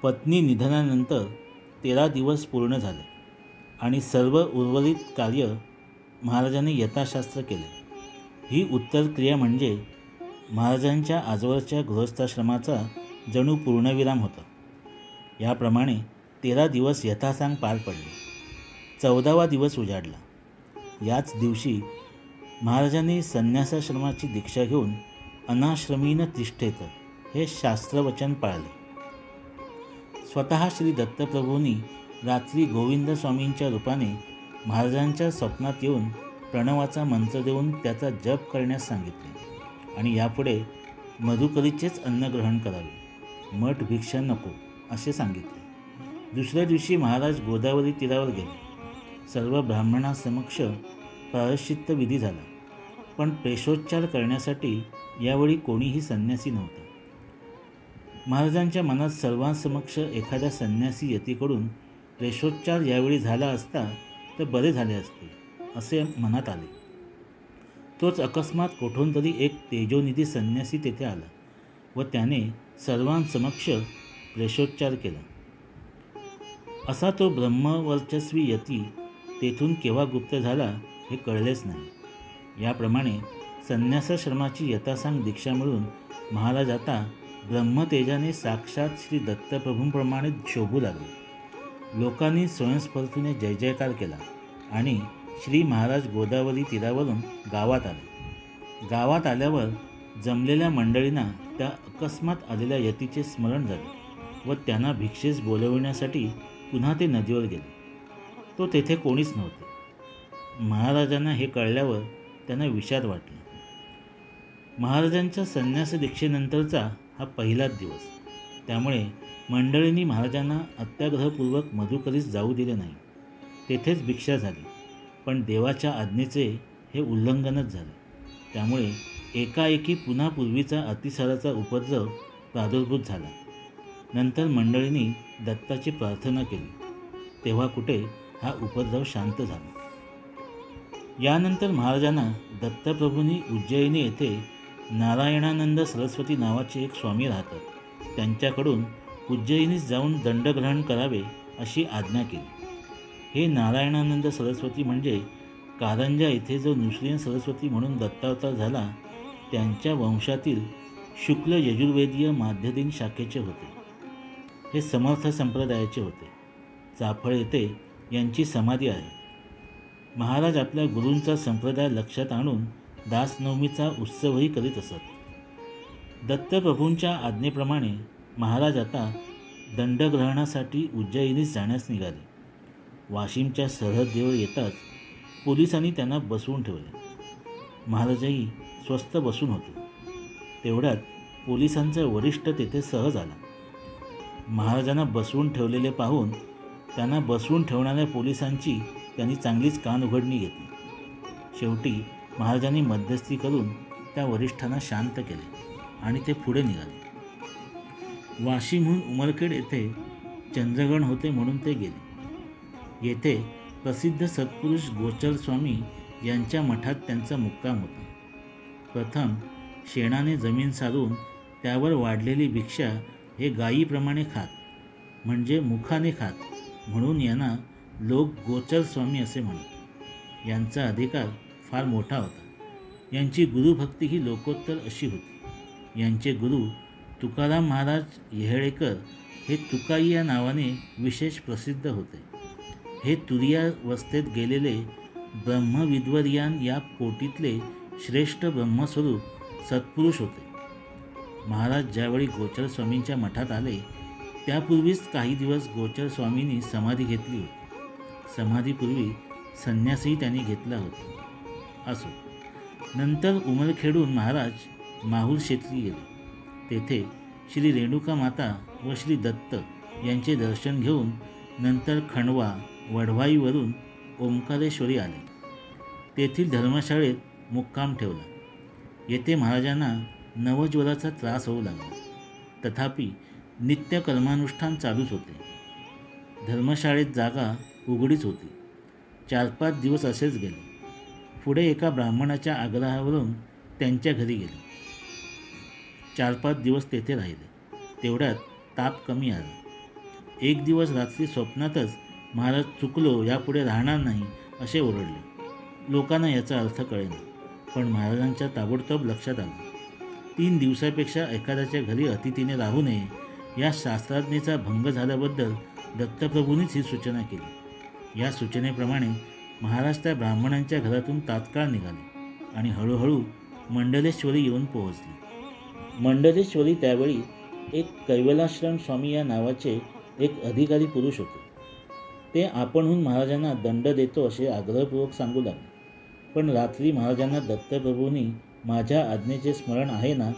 पत्नी निधनानंतर 13 दिवस पूर्ण झाले आणि सर्व उर्वरित कार्य महाराजांनी यथाशास्त्र केले. ही उत्तर क्रिया म्हणजे महाराजांच्या आजवरच्या गृहस्थाश्रमाचा जणू पूर्णविराम होता. याप्रमाणे 13 दिवस यथासांग पार पडले. 14वा दिवस उजाडला. याच दिवशी महाराजांनी संन्यासाश्रमाची दीक्षा घेऊन अनाश्रमीन तिष्ठेत हे शास्त्रवचन पाळले. स्वतः श्री दत्तप्रभूंनी रात्री गोविंद स्वामींच्या रूपाने महाराजांच्या स्वप्नात येऊन प्रणवाचा मंत्र देऊन त्याचा जप करण्यास सांगितले आणि यापुढे मधुकरीचेच अन्न ग्रहण करावे, मठ भिक्षा नको असे सांगितले. दुसऱ्या दिवशी महाराज गोदावरी तीरावर गेले. सर्व ब्राह्मणासमक्ष प्रायश्चित्त विधी झाला, पण प्रेषोच्चार करण्यासाठी यावेळी कोणीही संन्यासी नव्हता. महाराजांच्या मनात सर्वांसमक्ष एखाद्या संन्यासी यतीकडून प्रेषोच्चार यावेळी झाला असता तर बरे झाले असते असे मनात आले. तोच अकस्मात कोठून तरी एक तेजोनिधी संन्यासी तेथे आला व त्याने सर्वांसमक्ष प्रेषोच्चार केला. असा तो ब्रह्मवर्चस्वी यती तेथून केव्हा गुप्त झाला हे कळलेच नाही. याप्रमाणे संन्यासाश्रमाची यथासांग दीक्षा मिळून महाराज आता ब्रह्मतेजाने साक्षात श्री दत्तप्रभूंप्रमाणे शोभू लागले. लोकांनी स्वयंस्फूर्तीने जय जयकार केला आणि श्री महाराज गोदावरी तीरावरून गावात आले. गावात आल्यावर जमलेल्या मंडळींना त्या अकस्मात आलेल्या यतीचे स्मरण झाले व त्यांना भिक्षेस बोलविण्यासाठी पुन्हा ते नदीवर गेले. तो तेथे कोणीच नव्हते. महाराजांना हे कळल्यावर त्यांना विषाद वाटला. महाराजांच्या संन्यास दीक्षेनंतरचा हा पहिलाच दिवस, त्यामुळे मंडळींनी महाराजांना अत्याग्रहपूर्वक मधुकरीस जाऊ दिले नाही. तेथेच भिक्षा झाली, पण देवाच्या आज्ञेचे हे उल्लंघनच झाले. त्यामुळे एकाएकी पुन्हा पूर्वीचा अतिसाराचा उपद्रव प्रादुर्भूत झाला. नंतर मंडळींनी दत्ताची प्रार्थना केली, तेव्हा कुठे हा उपद्रव शांत झाला. यानंतर महाराजांना दत्तप्रभूंनी उज्जयिनी येथे नारायणानंद सरस्वती नावाचे एक स्वामी राहतात, त्यांच्याकडून उज्जयिनीस जाऊन दंडग्रहण करावे अशी आज्ञा केली. हे नारायणानंद सरस्वती म्हणजे कारंजा येथे जो नृसिंह सरस्वती म्हणून दत्तावतार झाला त्यांच्या वंशातील शुक्ल यजुर्वेदीय माध्यदीन शाखेचे होते. हे समर्थ संप्रदायाचे होते. चाफळ येथे यांची समाधी आहे. महाराज आपल्या गुरूंचा संप्रदाय लक्षात आणून दासनवमीचा उत्सवही करीत असत. दत्तप्रभूंच्या आज्ञेप्रमाणे महाराज आता दंडग्रहणासाठी उज्जयिनीस जाण्यास निघाले. वाशिमच्या सरहद्दीवर येताच पोलिसांनी त्यांना बसवून ठेवले. महाराजही स्वस्थ बसून होते. तेवढ्यात पोलिसांचा वरिष्ठ तेथे सहज आला. महाराजांना बसवून ठेवलेले पाहून त्यांना बसवून ठेवणाऱ्या पोलिसांची त्यांनी चांगलीच कानउघडणी घेतली. शेवटी महाराजांनी मध्यस्थी करून त्या वरिष्ठांना शांत केले आणि ते पुढे निघाले. वाशिमहून उमरखेड येथे चंद्रग्रहण होते म्हणून ते गेले. येथे प्रसिद्ध सत्पुरुष गोचर स्वामी यांच्या मठात त्यांचा मुक्काम होता. प्रथम शेणाने जमीन सारून त्यावर वाढलेली भिक्षा हे गायीप्रमाणे खात, म्हणजे मुखाने खात, म्हणून यांना लोक गोचर स्वामी असे म्हणत. यांचा अधिकार फार मोठा होता. यांची गुरुभक्ती ही लोकोत्तर अशी होती. यांचे गुरु तुकाराम महाराज येहळेकर हे तुकाई या नावाने विशेष प्रसिद्ध होते. हे तुरीयावस्थेत गेलेले ब्रह्मविद्वर्यान या कोटीतले श्रेष्ठ ब्रह्मस्वरूप सत्पुरुष होते. महाराज ज्यावेळी गोचर स्वामींच्या मठात आले त्यापूर्वीच काही दिवस गोचर स्वामींनी समाधी घेतली होती. समाधीपूर्वी संन्यासही त्यांनी घेतला होता. असो, नंतर उमरखेडून महाराज माहूर क्षेत्री गेले. तेथे श्री रेणुका माता व श्री दत्त यांचे दर्शन घेऊन नंतर खंडवा वढवाईवरून ओंकारेश्वरी आले. तेथील धर्मशाळेत मुक्काम ठेवला. येथे महाराजांना नवज्वराचा त्रास होऊ लागला. तथापि नित्य कर्मानुष्ठान चालूच होते. धर्मशाळेत जागा उघडीच होती. 4-5 दिवस असेच गेले. पुढे एका ब्राह्मणाच्या आग्रहावरून त्यांच्या घरी गेले. 4-5 दिवस तेथे राहिले. तेवढ्यात ताप कमी आला. एक दिवस रात्री स्वप्नातच महाराज चुकलो, यापुढे राहणार नाही असे ओरडले. लोकांना याचा अर्थ कळेना, पण महाराजांच्या ताबडतोब लक्षात आलं. 3 दिवसापेक्षा एखाद्याच्या घरी अतिथीने राहू नये या शास्त्राज्ञेचा भंग झाल्याबद्दल दत्तप्रभूंनीच ही सूचना केली. या सूचनेप्रमाणे महाराज त्या ब्राह्मणांच्या घरातून तात्काळ निघाले आणि हळूहळू मंडलेश्वरी येऊन पोहोचले. मंडलेश्वरी त्यावेळी एक कैवलाश्रम स्वामी या नावाचे एक अधिकारी पुरुष होते. ते आपणहून महाराजांना दंड देतो असे आग्रहपूर्वक सांगू लागले. पण रात्री महाराजांना दत्तप्रभूंनी माझ्या आज्ञेचे स्मरण आहे ना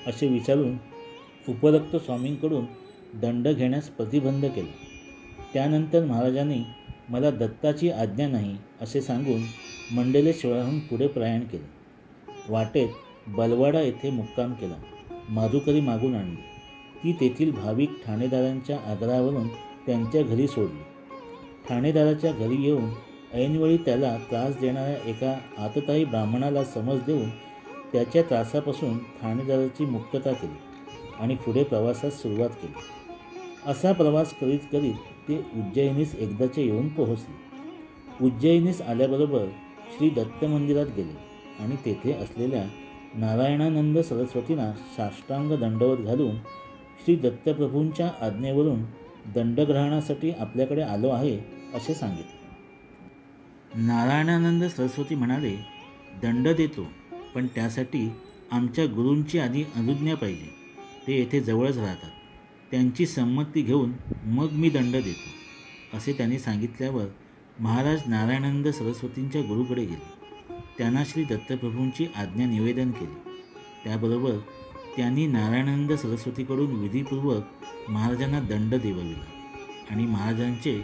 असे विचारून उपरोक्त स्वामींकडून दंड घेण्यास प्रतिबंध केला. त्यानंतर महाराजांनी मला दत्ताची आज्ञा नाही असे सांगून मंडलेश्वराहून पुढे प्रयाण केले. वाटेत बलवाडा येथे मुक्काम केला. माधुकरी मागून आणली. ती तेथील भाविक ठाणेदारांच्या आग्रहावरून त्यांच्या घरी सोडली. ठाणेदाराच्या घरी येऊन ऐनवेळी त्याला त्रास देणाऱ्या एका आततायी ब्राह्मणाला समज देऊन त्याच्या त्रासापासून ठाणेदाराची मुक्तता केली आणि पुढे प्रवासास सुरुवात केली. असा प्रवास करीत करीत ते उज्जैनीस एकदाचे येऊन पोहोचले. उज्जैनीस आल्याबरोबर श्री दत्त मंदिरात गेले आणि तेथे असलेल्या नारायणानंद सरस्वतींना साष्टांग दंडवत घालून श्री दत्तप्रभूंच्या आज्ञेवरून दंडग्रहणासाठी आपल्याकडे आलो आहे असे सांगितले. नारायणानंद सरस्वती म्हणाले, दंड देतो, पण त्यासाठी आमच्या गुरूंची आधी अनुज्ञा पाहिजे. ते येथे जवळच राहतात. त्यांची संमती घेऊन मग मी दंड देतो असे त्यांनी सांगितल्यावर महाराज नारायणानंद सरस्वतींच्या गुरुकडे गेले. त्यांना श्री दत्तप्रभूंची आज्ञा निवेदन केली. त्याबरोबर त्यांनी नारायणानंद सरस्वतीकडून विधीपूर्वक महाराजांना दंड देवविला आणि महाराजांचे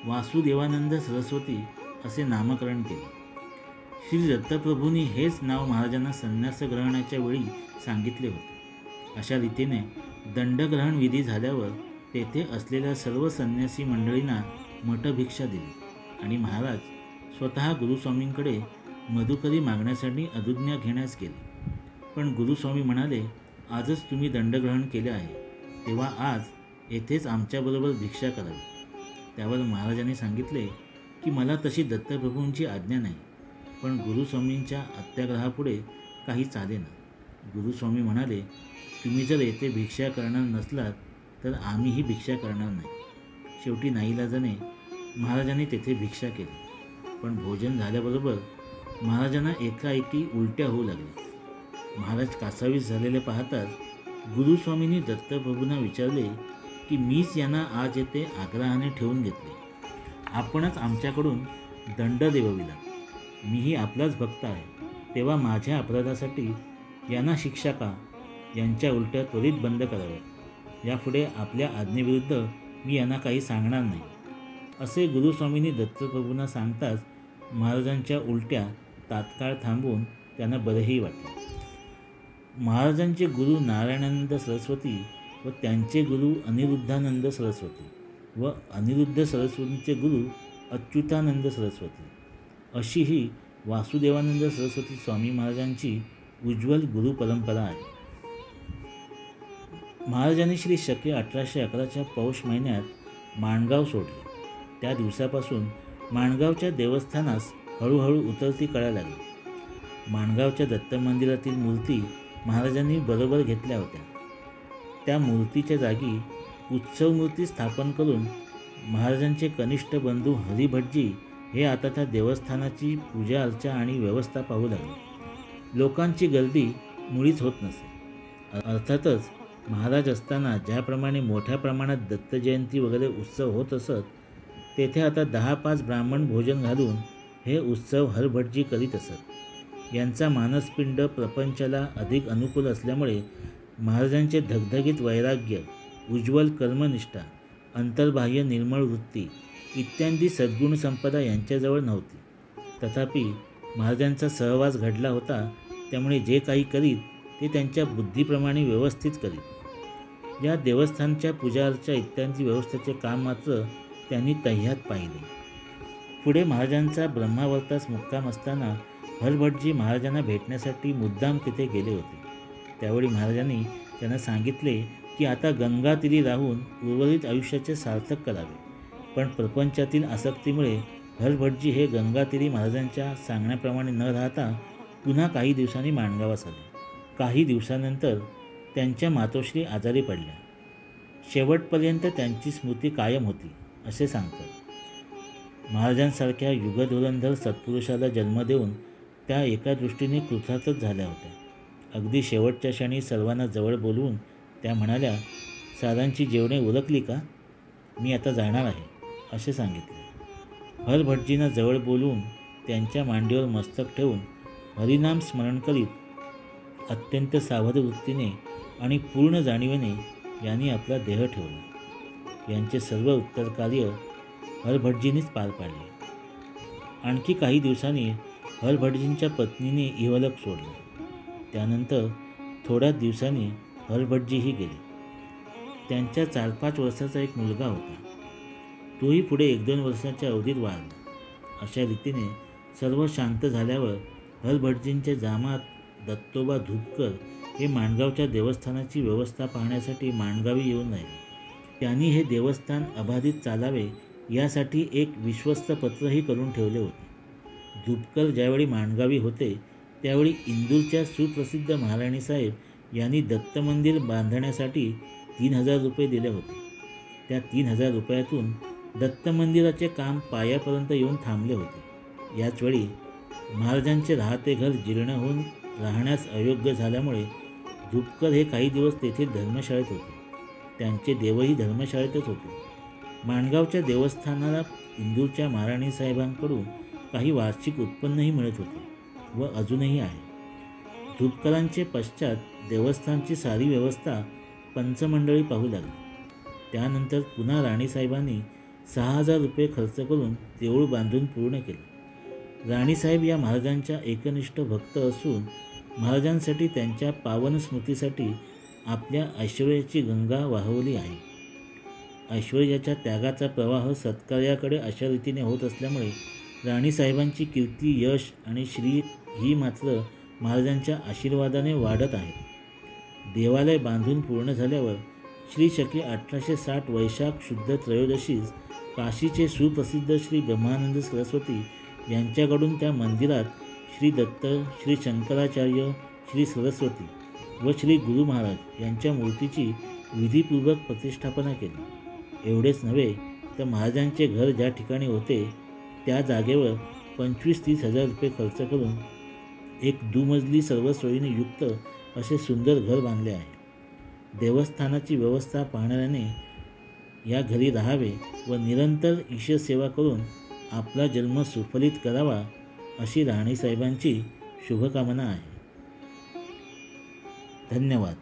वासुदेवानंद सरस्वती असे नामकरण केले. श्री दत्तप्रभूंनी हेच नाव महाराजांना संन्यास ग्रहणाच्या वेळी सांगितले होते. अशा रीतीने दंडग्रहण विधी झाल्यावर तेथे असलेल्या सर्व संन्यासी मंडळींना मठभिक्षा दिली आणि महाराज स्वतः गुरुस्वामींकडे मधुकरी मागण्यासाठी अनुज्ञा घेण्यास गेले. पण गुरुस्वामी म्हणाले, आजच तुम्ही दंडग्रहण केले आहे, तेव्हा आज येथेच आमच्याबरोबर भिक्षा करावी. त्यावर महाराजांनी सांगितले की मला तशी दत्तप्रभूंची आज्ञा नाही, पण गुरुस्वामींच्या अत्याग्रहापुढे काही चालेना. गुरुस्वामी म्हणाले, तुम्ही जर येथे भिक्षा करणार नसलात तर आम्हीही भिक्षा करणार नाही. शेवटी नाईलाजाने महाराजांनी तेथे भिक्षा केली. पण भोजन झाल्याबरोबर महाराजांना एकाएकी उलट्या होऊ लागल्या. महाराज कासावीस झालेले पाहताच गुरुस्वामींनी दत्तप्रभूंना विचारले की मीच यांना आज येथे आग्रहाने ठेवून घेतले. आपणच आमच्याकडून दंड देवविला. मीही आपलाच भक्त आहे, तेव्हा माझ्या अपराधासाठी यांना शिक्षा का? यांच्या उलट्या त्वरित बंद कराव्यात. यापुढे आपल्या आज्ञेविरुद्ध मी यांना काही सांगणार नाही असे गुरुस्वामींनी दत्तप्रभूंना सांगताच महाराजांच्या उलट्या तात्काळ थांबून त्यांना बरेही वाटले. महाराजांचे गुरु नारायणानंद सरस्वती व त्यांचे गुरु अनिरुद्धानंद सरस्वती व अनिरुद्ध सरस्वतींचे गुरु अच्युतानंद सरस्वती अशी ही वासुदेवानंद सरस्वती स्वामी महाराजांची उज्ज्वल गुरुपरंपरा आहे. महाराजांनी श्री शके 1811च्या पौष महिन्यात माणगाव सोडले. त्या दिवसापासून माणगावच्या देवस्थानास हळूहळू उतरती कळा लागली. माणगावच्या दत्त मंदिरातील मूर्ती महाराजांनी बरोबर घेतल्या होत्या. त्या मूर्तीच्या जागी उत्सव मूर्ती स्थापन करून महाराजांचे कनिष्ठ बंधू हरिभटजी हे आता त्या देवस्थानाची पूजा अर्चा आणि व्यवस्था पाहू लागले. लोकांची गर्दी मुळीच होत नसे. अर्थातच महाराज असताना ज्याप्रमाणे मोठ्या प्रमाणात दत्तजयंती वगैरे उत्सव होत असत, तेथे आता 10-5 ब्राह्मण भोजन घालून हे उत्सव हरभटजी करीत असत. यांचा मानसपिंड प्रपंचाला अधिक अनुकूल असल्यामुळे महाराजांचे धगधगीत वैराग्य, उज्ज्वल कर्मनिष्ठा, अंतर्बाह्य निर्मळ वृत्ती इत्यादी सद्गुण संपदा यांच्याजवळ नव्हती. तथापि महाराजांचा सहवास घडला होता, त्यामुळे जे काही करीत ते त्यांच्या बुद्धीप्रमाणे व्यवस्थित करीत. या देवस्थानच्या पूजा अर्चा इत्यादी व्यवस्थेचे काम मात्र त्यांनी तह्यात पाहिले. पुढे महाराजांचा ब्रह्मावर्तास मुक्काम असताना हरभटजी महाराजांना भेटण्यासाठी मुद्दाम तिथे गेले होते. त्यावेळी महाराजांनी त्यांना सांगितले की आता गंगातीरी राहून उर्वरित आयुष्याचे सार्थक करावे. पण प्रपंचातील आसक्तीमुळे हरभटजी हे गंगातीरी महाराजांच्या सांगण्याप्रमाणे न राहता पुन्हा काही दिवसांनी माणगावास आले. काही दिवसानंतर त्यांच्या मातोश्री आजारी पडल्या. शेवटपर्यंत त्यांची स्मृती कायम होती असे सांगतात. महाराजांसारख्या युगधुरंधर सत्पुरुषाला जन्म देऊन त्या एका दृष्टीने कृतार्थच झाल्या होत्या. अगदी शेवटच्या क्षणी सर्वांना जवळ बोलवून त्या म्हणाल्या, सारांची जेवणे उरकली का? मी आता जाणार आहे असे सांगितले. हरभटजींना जवळ बोलवून त्यांच्या मांडीवर मस्तक ठेवून हरिनाम स्मरण करीत अत्यंत सावध वृत्तीने आणि पूर्ण जाणीवेने यांनी आपला देह ठेवला. यांचे सर्व उत्तर कार्य हरभटजींनीच पार पाडले. आणखी काही दिवसांनी हरभटजींच्या पत्नीने इहलोक सोडले. त्यानंतर थोड्याच दिवसांनी हरभटजीही गेले. त्यांच्या 4-5 वर्षाचा एक मुलगा होता. तोही पुढे 1-2 वर्षाच्या अवधीत वारला. अशा रीतीने सर्व शांत झाल्यावर हरभटजींचे जामात दत्तोबा धुपकर हे माणगावच्या देवस्थानाची व्यवस्था पाहण्यासाठी माणगावी येऊन राहिले. त्यांनी हे देवस्थान अबाधित चालावे यासाठी एक विश्वस्त पत्रही करून ठेवले होते. धुपकर ज्यावेळी माणगावी होते त्यावेळी इंदूरच्या सुप्रसिद्ध महाराणी साहेब यांनी दत्त मंदिर बांधण्यासाठी 3,000 रुपये दिले होते. त्या 3,000 रुपयातून दत्त मंदिराचे काम पायापर्यंत येऊन थांबले होते. याचवेळी महाराजांचे राहते घर जीर्ण होऊन राहण्यास अयोग्य झाल्यामुळे धुपकर हे काही दिवस तेथे धर्मशाळेत होते. त्यांचे देवही धर्मशाळेतच होते. माणगावच्या देवस्थानाला इंदूरच्या महाराणी साहेबांकडून काही वार्षिक उत्पन्नही मिळत होते व अजूनही आहे. धुपकरांचे पश्चात देवस्थानची सारी व्यवस्था पंचमंडळी पाहू लागली. त्यानंतर पुन्हा राणीसाहेबांनी 6,000 रुपये खर्च करून देऊळ बांधून पूर्ण केले. राणीसाहेब या महाराजांच्या एकनिष्ठ भक्त असून महाराजांसाठी त्यांच्या पावन स्मृतीसाठी आपल्या ऐश्वर्याची गंगा वाहवली आहे. ऐश्वर्याच्या त्यागाचा प्रवाह सत्कार्याकडे अशा रीतीने होत असल्यामुळे राणीसाहेबांची कीर्ती, यश आणि श्री ही मात्र महाराजांच्या आशीर्वादाने वाढत आहेत. देवालय बांधून पूर्ण झाल्यावर श्री शके 1860 वैशाख शुद्ध त्रयोदशीस काशीचे सुप्रसिद्ध श्री ब्रह्मानंद सरस्वती यांच्याकडून त्या मंदिरात श्री दत्त, श्री शंकराचार्य, श्री सरस्वती व श्री गुरु महाराज यांच्या मूर्तीची विधीपूर्वक प्रतिष्ठापना केली. एवढेच नव्हे तर महाराजांचे घर ज्या ठिकाणी होते त्या जागेवर 25-30 हजार रुपये खर्च करून एक दुमजली सर्व सोयीने युक्त असे सुंदर घर बांधले आहे. देवस्थानाची व्यवस्था पाहणाऱ्याने या घरी राहावे व निरंतर ईशसेवा करून आपला जन्म सुफलित करावा अशी राणीसाहेबांची शुभकामना आहे. धन्यवाद.